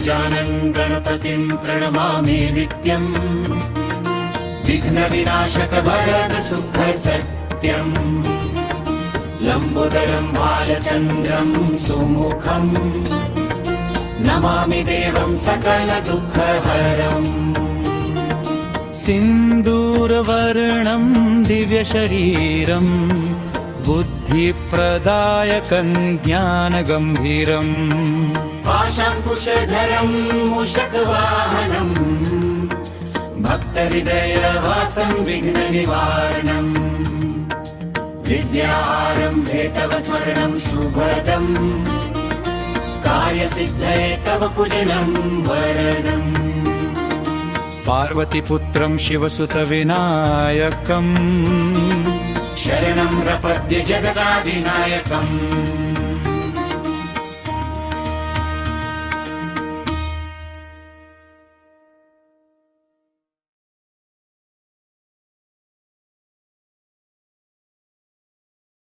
गजानन् गणपतिं प्रणमामि नित्यम् विघ्नविनाशक वरद सुख सत्यम् लम्बोदरं बालचन्द्रं सुमुखम् नमामि देवं सकल दुःखहरम् सिन्दूरवर्णं दिव्यशरीरं बुद्धिप्रदायकं ज्ञानगम्भीरम् पाशाङ्कुशधरं मूषकवाहनम् भक्तहृदयवासं विघ्ननिवारणम् विद्याहारं भेतवस्वर्णं शुभदम् कार्यसिद्धये तव पूजनं वरदम् पार्वतीपुत्रं शिवसुतविनायकम् शरणं प्रपद्ये जगदाधिनायकम्